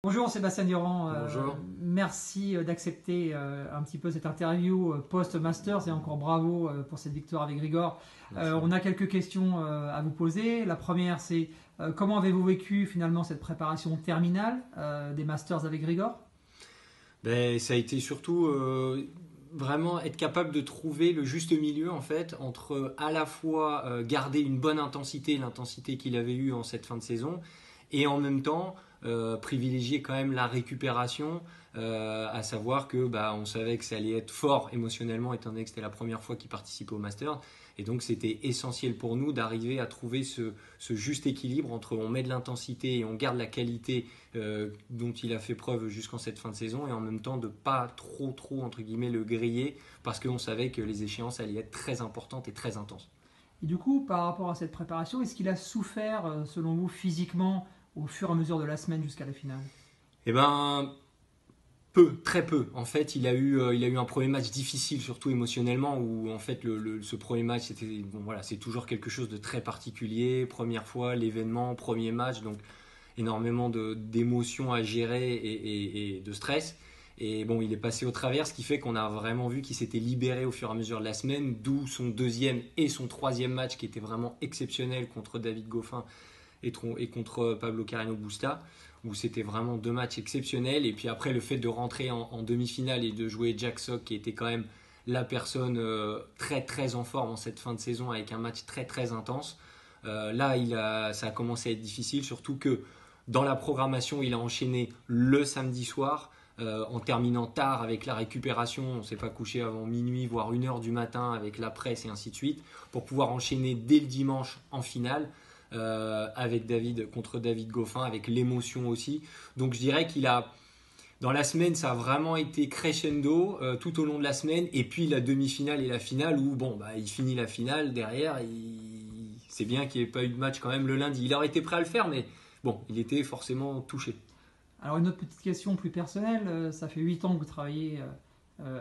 Bonjour Sébastien Durand, Bonjour. merci d'accepter un petit peu cette interview post-Masters et encore bravo pour cette victoire avec Grigor. Merci. On a quelques questions à vous poser. La première c'est comment avez-vous vécu finalement cette préparation terminale des Masters avec Grigor? Ça a été surtout vraiment être capable de trouver le juste milieu en fait entre à la fois garder une bonne intensité, l'intensité qu'il avait eue en cette fin de saison, et en même temps privilégier quand même la récupération, à savoir que on savait que ça allait être fort émotionnellement étant donné que c'était la première fois qu'il participait au Masters. Et donc c'était essentiel pour nous d'arriver à trouver ce juste équilibre entre on met de l'intensité et on garde la qualité dont il a fait preuve jusqu'en cette fin de saison, et en même temps de pas trop entre guillemets le griller parce qu'on savait que les échéances allaient être très importantes et très intenses. Et du coup, par rapport à cette préparation, est-ce qu'il a souffert selon vous physiquement au fur et à mesure de la semaine jusqu'à la finale? Eh ben, très peu. En fait, il a eu un premier match difficile, surtout émotionnellement, où en fait ce premier match, c'était bon, voilà, c'est toujours quelque chose de très particulier. Première fois, l'événement, premier match, donc énormément d'émotions à gérer et de stress. Et bon, il est passé au travers, ce qui fait qu'on a vraiment vu qu'il s'était libéré au fur et à mesure de la semaine, d'où son deuxième et son troisième match qui était vraiment exceptionnel contre David Goffin et contre Pablo Carreño Busta, où c'était vraiment deux matchs exceptionnels. Et puis après, le fait de rentrer en demi-finale et de jouer Jack Sock, qui était quand même la personne très en forme en cette fin de saison avec un match très intense. Là, ça a commencé à être difficile, surtout que dans la programmation, il a enchaîné le samedi soir. En terminant tard avec la récupération, on ne s'est pas couché avant minuit, voire 1h du matin avec la presse et ainsi de suite, pour pouvoir enchaîner dès le dimanche en finale. Avec David contre David Goffin, avec l'émotion aussi. Donc je dirais qu'il a, dans la semaine, ça a vraiment été crescendo tout au long de la semaine, et puis la demi-finale et la finale où il finit la finale derrière. C'est bien qu'il n'y ait pas eu de match quand même le lundi. Il aurait été prêt à le faire, mais bon, il était forcément touché. Alors une autre petite question plus personnelle, ça fait 8 ans que vous travaillez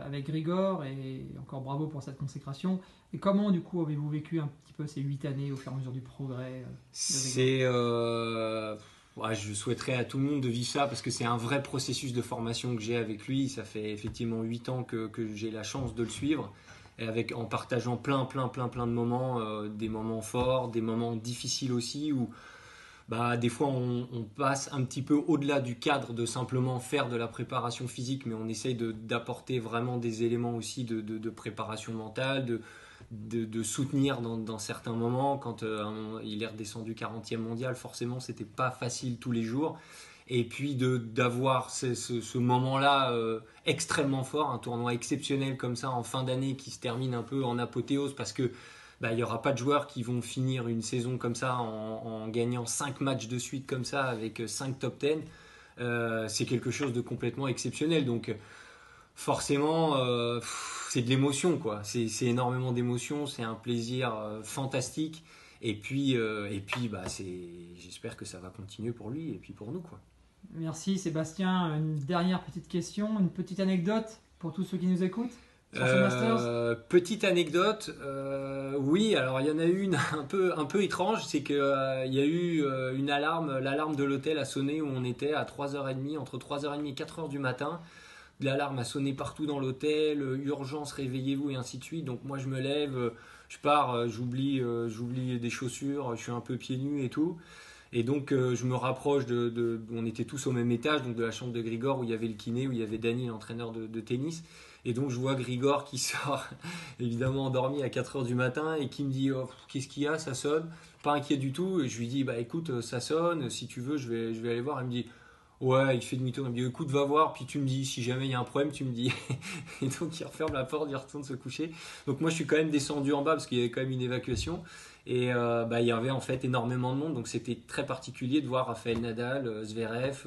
avec Grigor et encore bravo pour cette consécration. Et comment du coup avez-vous vécu un petit peu ces 8 années au fur et à mesure du progrès de Grigor? Je souhaiterais à tout le monde de vivre ça parce que c'est un vrai processus de formation que j'ai avec lui. Ça fait effectivement 8 ans que j'ai la chance de le suivre, et en partageant plein de moments, des moments forts, des moments difficiles aussi, où des fois on passe un petit peu au-delà du cadre de simplement faire de la préparation physique, mais on essaye d'apporter vraiment des éléments aussi de préparation mentale, de soutenir dans certains moments. Quand il est redescendu 40e mondial, forcément c'était pas facile tous les jours. Et puis d'avoir ce moment-là extrêmement fort, un tournoi exceptionnel comme ça en fin d'année qui se termine un peu en apothéose, parce que il n'y aura pas de joueurs qui vont finir une saison comme ça en gagnant 5 matchs de suite comme ça avec 5 top 10. C'est quelque chose de complètement exceptionnel. Donc forcément, c'est de l'émotion, quoi. C'est énormément d'émotion, c'est un plaisir fantastique. J'espère que ça va continuer pour lui et puis pour nous, quoi. Merci Sébastien. Une dernière petite question, une petite anecdote pour tous ceux qui nous écoutent sur ce Masters? Petite anecdote, oui, alors il y en a une un peu étrange, c'est qu'il y a eu une alarme, l'alarme de l'hôtel a sonné où on était à 3h30, entre 3h30 et 4h du matin. L'alarme a sonné partout dans l'hôtel, urgence, réveillez-vous et ainsi de suite. Donc moi je me lève, je pars, j'oublie des chaussures, je suis un peu pieds nus et tout. Et donc je me rapproche on était tous au même étage, donc de la chambre de Grigor où il y avait le kiné, où il y avait Dany, l'entraîneur de tennis. Et donc je vois Grigor qui sort, évidemment endormi à 4h du matin, et qui me dit oh, qu'est-ce qu'il y a, ça sonne. Pas inquiet du tout. Et je lui dis écoute, ça sonne, si tu veux je vais aller voir. Il me dit ouais, il fait demi-tour, il me dit écoute, va voir, puis tu me dis si jamais il y a un problème, tu me dis. Et donc il referme la porte, il retourne se coucher. Donc moi je suis quand même descendu en bas parce qu'il y avait quand même une évacuation. Et il y avait en fait énormément de monde, donc c'était très particulier de voir Rafael Nadal, Zverev,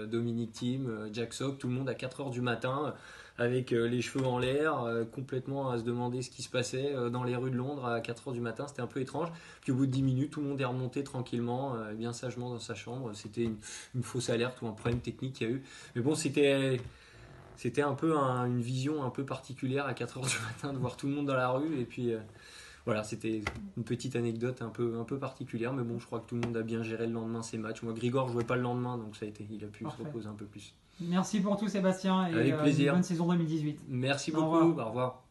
Dominic Thiem, Jack Sock, tout le monde à 4h du matin, avec les cheveux en l'air, complètement à se demander ce qui se passait dans les rues de Londres à 4h du matin. C'était un peu étrange. Puis au bout de 10 minutes, tout le monde est remonté tranquillement, bien sagement dans sa chambre. C'était une fausse alerte ou un problème technique qu'il y a eu. Mais bon, c'était un peu une vision un peu particulière à 4h du matin de voir tout le monde dans la rue. Et puis Voilà, c'était une petite anecdote un peu particulière, mais bon, je crois que tout le monde a bien géré le lendemain ses matchs. Moi, Grigor jouait pas le lendemain, donc il a pu Parfait. se reposer un peu plus. Merci pour tout Sébastien et Avec plaisir. bonne saison 2018. Merci Au beaucoup, revoir. au revoir.